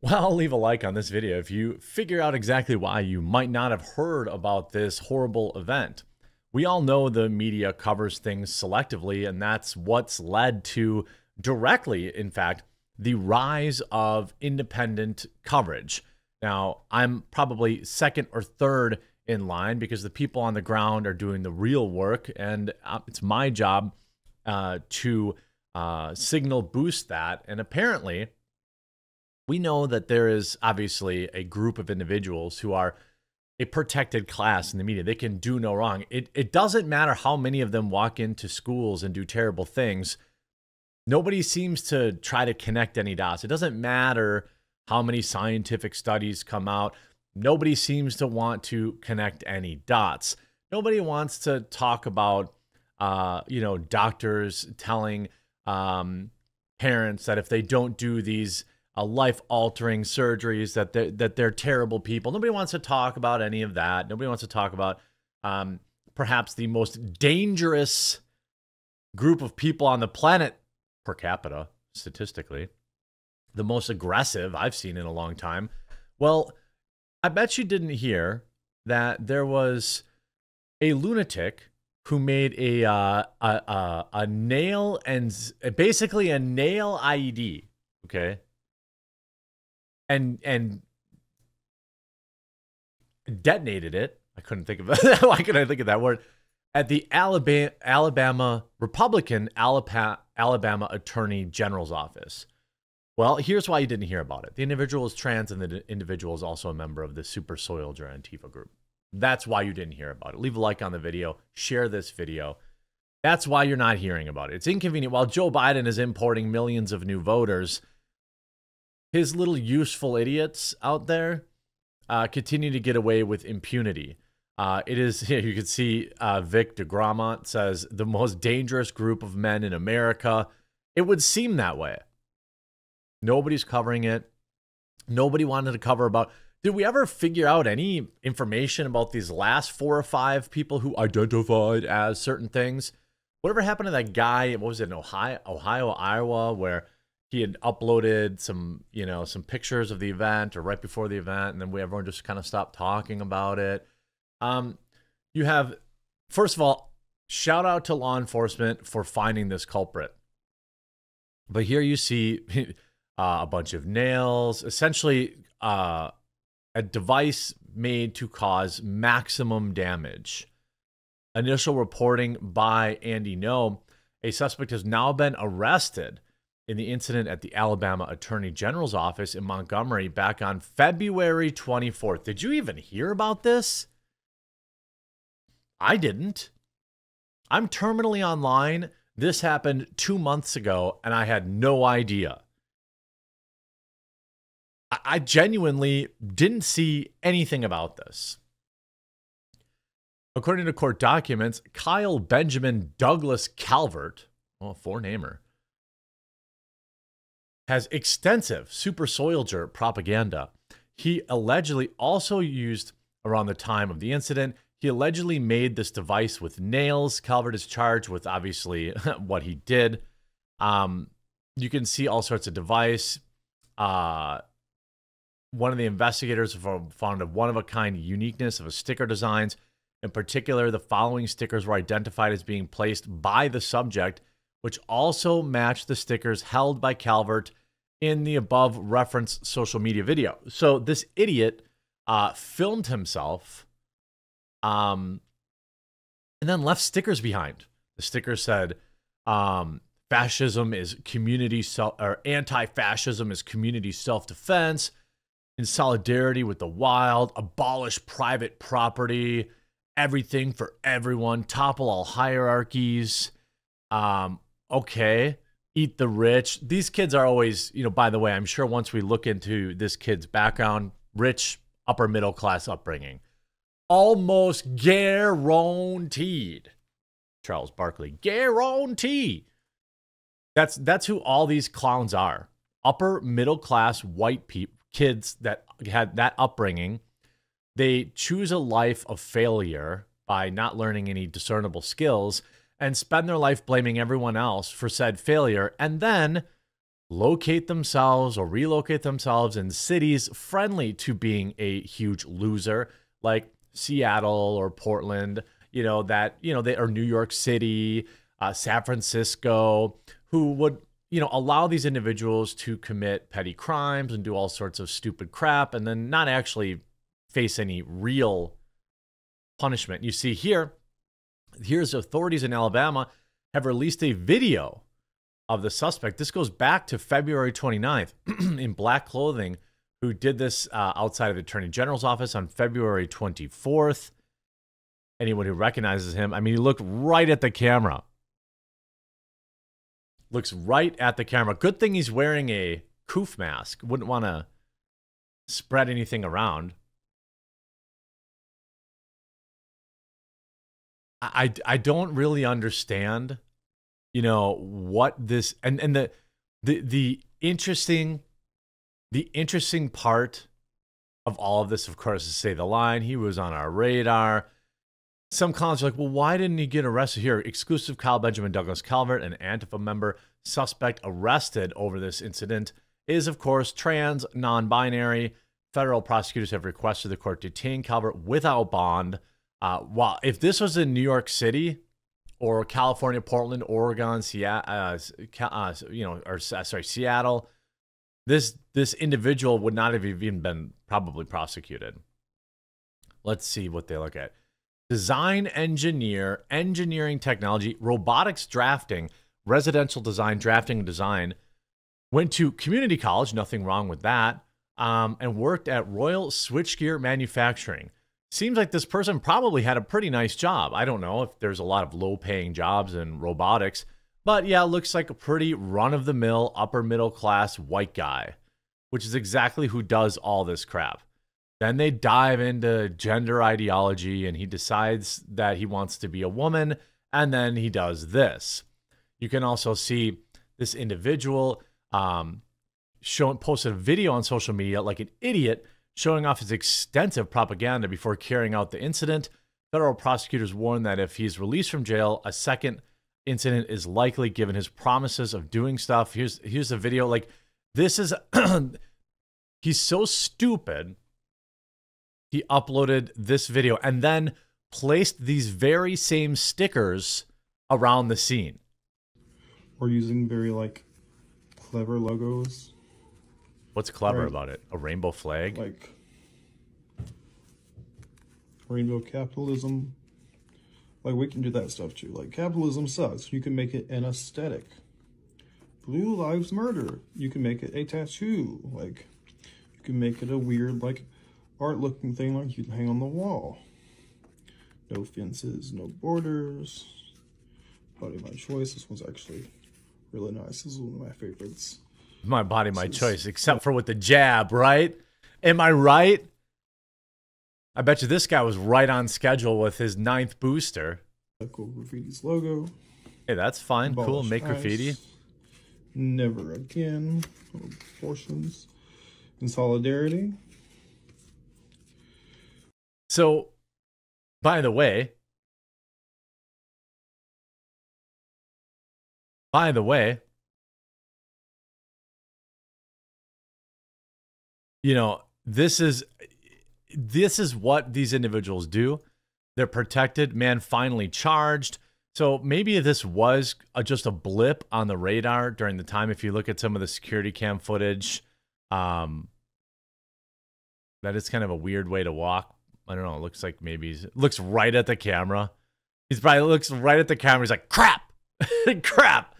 Well, leave a like on this video if you figure out exactly why you might not have heard about this horrible event. We all know the media covers things selectively, and that's what's led to directly, in fact, the rise of independent coverage. Now, I'm probably second or third in line because the people on the ground are doing the real work, and it's my job to signal boost that. And apparently, we know that there is obviously a group of individuals who are a protected class in the media. They can do no wrong. It doesn't matter how many of them walk into schools and do terrible things. Nobody seems to try to connect any dots. It doesn't matter how many scientific studies come out. Nobody seems to want to connect any dots. Nobody wants to talk about, doctors telling parents that if they don't do these life-altering surgeries, that they're terrible people. Nobody wants to talk about any of that. Nobody wants to talk about perhaps the most dangerous group of people on the planet per capita, statistically. The most aggressive I've seen in a long time. Well, I bet you didn't hear that there was a lunatic who made a nail and basically a nail IED, okay? And detonated it. I couldn't think of that. Why couldn't I think of that word? At the Republican Alabama Attorney General's office. Well, here's why you didn't hear about it. The individual is trans, and the individual is also a member of the Super Soldier Antifa group. That's why you didn't hear about it. Leave a like on the video. Share this video. That's why you're not hearing about it. It's inconvenient. While Joe Biden is importing millions of new voters, his little useful idiots out there continue to get away with impunity. It is, you can see Vic DeGramont says, the most dangerous group of men in America. It would seem that way. Nobody's covering it. Nobody wanted to cover about. Did we ever figure out any information about these last 4 or 5 people who identified as certain things? Whatever happened to that guy? What was it in Ohio, Iowa, where he had uploaded some pictures of the event or right before the event, and then everyone just kind of stopped talking about it. You have, first of all, shout out to law enforcement for finding this culprit. But here you see a bunch of nails, essentially a device made to cause maximum damage. Initial reporting by Andy No, a suspect has now been arrested in the incident at the Alabama Attorney General's office in Montgomery back on February 24th. Did you even hear about this? I didn't. I'm terminally online. This happened 2 months ago, and I had no idea. I genuinely didn't see anything about this. According to court documents, Kyle Benjamin Douglas Calvert, well, four-namer, has extensive super soldier propaganda. He allegedly also used, around the time of the incident, he allegedly made this device with nails. Calvert is charged with, obviously, what he did. You can see all sorts of device. One of the investigators found a one-of-a-kind uniqueness of a sticker designs. In particular, the following stickers were identified as being placed by the subject, which also matched the stickers held by Calvert in the above referenced social media video. So this idiot filmed himself and then left stickers behind. The sticker said, fascism is community or anti-fascism is community self-defense, in solidarity with the wild, abolish private property, everything for everyone, topple all hierarchies. Okay, eat the rich. These kids are always, by the way, I'm sure once we look into this kid's background, rich, upper middle class upbringing. Almost guaranteed. Charles Barkley, guarantee. That's who all these clowns are. Upper middle class white kids that had that upbringing. They choose a life of failure by not learning any discernible skills and spend their life blaming everyone else for said failure. And then locate themselves or relocate themselves in cities friendly to being a huge loser, like Seattle or Portland, they are New York City, San Francisco, who would, allow these individuals to commit petty crimes and do all sorts of stupid crap and then not actually face any real punishment. You see here's authorities in Alabama have released a video of the suspect. This goes back to February 29th in black clothing, who did this outside of the Attorney General's office on February 24th. Anyone who recognizes him, I mean, he looked right at the camera. Looks right at the camera. Good thing he's wearing a coof mask. Wouldn't want to spread anything around. I don't really understand, what this and the interesting part of all of this, of course, is say the line. He was on our radar. Some comments are like, well, why didn't he get arrested here? Exclusive Kyle Benjamin Douglas Calvert, an Antifa member, suspect arrested over this incident, is, of course, trans, non-binary. Federal prosecutors have requested the court detain Calvert without bond. Well, if this was in New York City or California, Portland, Oregon, Seattle, this individual would not have even been probably prosecuted. Let's see what they look at. Design engineer, engineering technology, robotics drafting, residential design, drafting and design. Went to community college, nothing wrong with that, and worked at Royal Switchgear Manufacturing. Seems like this person probably had a pretty nice job. I don't know if there's a lot of low-paying jobs in robotics, but yeah, looks like a pretty run-of-the-mill, upper-middle-class white guy, which is exactly who does all this crap. Then they dive into gender ideology, and he decides that he wants to be a woman, and then he does this. You can also see this individual posted a video on social media like an idiot, showing off his extensive propaganda before carrying out the incident. Federal prosecutors warn that if he's released from jail, a second incident is likely given his promises of doing stuff. Here's the video. Like, this is, he's so stupid. He uploaded this video and then placed these very same stickers around the scene. We're using very, clever logos. What's clever about it? A rainbow flag? Like rainbow capitalism. Like, we can do that stuff too. Like, capitalism sucks. You can make it an aesthetic. Blue lives matter. You can make it a tattoo. Like, you can make it a weird, art looking thing like you can hang on the wall. No fences, no borders. Body my choice. This one's actually really nice. This is one of my favorites. My body, my choice, except for with the jab, right? Am I right? I bet you this guy was right on schedule with his 9th booster. Cool Graffiti's logo. Hey, that's fine. Abolish cool. Make ICE. graffiti. Never again. Portions. In solidarity. So, by the way, this is what these individuals do. They're protected. Man finally charged. So maybe this was just a blip on the radar during the time. If you look at some of the security cam footage, that is kind of a weird way to walk. I don't know. It looks like maybe looks right at the camera. He's probably looks right at the camera. He's like, crap, crap.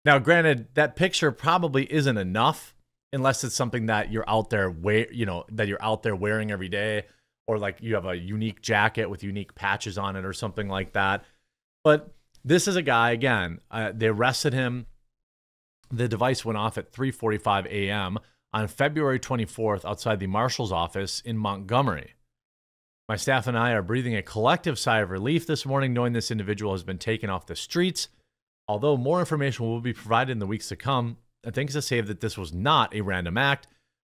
Now, granted, that picture probably isn't enough unless it's something that you're out there wearing every day, or like you have a unique jacket with unique patches on it or something like that. But this is a guy, again, they arrested him. The device went off at 3:45 a.m. on February 24th outside the marshal's office in Montgomery. My staff and I are breathing a collective sigh of relief this morning, knowing this individual has been taken off the streets. Although more information will be provided in the weeks to come, and things to say that this was not a random act.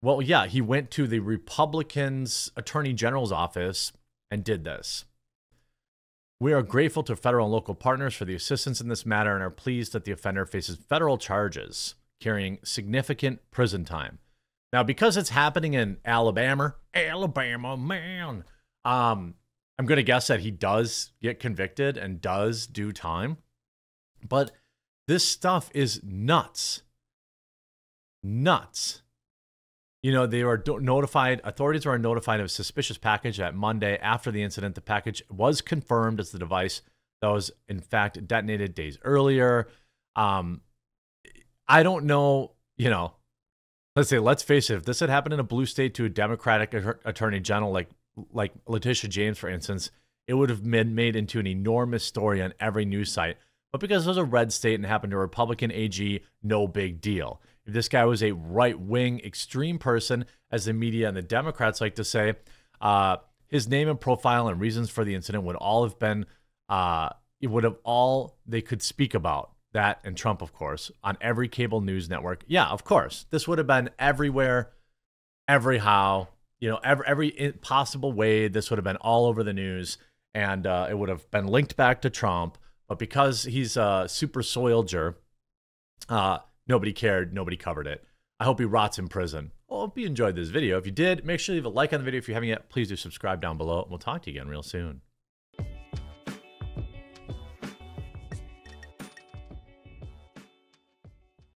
Well, yeah, he went to the Republicans' Attorney General's office and did this. We are grateful to federal and local partners for the assistance in this matter and are pleased that the offender faces federal charges. carrying significant prison time. Now, because it's happening in Alabama, man, I'm going to guess that he does get convicted and does do time. But this stuff is nuts. Nuts. You know, they were notified, authorities were notified of a suspicious package that Monday after the incident. The package was confirmed as the device that was, in fact, detonated days earlier. I don't know, you know, let's face it, if this had happened in a blue state to a Democratic attorney general like Letitia James, for instance, it would have been made into an enormous story on every news site. But because it was a red state and happened to a Republican AG, no big deal. If this guy was a right-wing extreme person, as the media and the Democrats like to say, his name and profile and reasons for the incident would all have been, it would have all they could speak about. That and Trump, of course, on every cable news network. Yeah, of course. This would have been everywhere, everyhow, you know, every possible way. This would have been all over the news, and it would have been linked back to Trump. But because he's a super soilger, nobody cared. Nobody covered it. I hope he rots in prison. Well, I hope you enjoyed this video. If you did, make sure you leave a like on the video. If you haven't yet, please do subscribe down below. And we'll talk to you again real soon.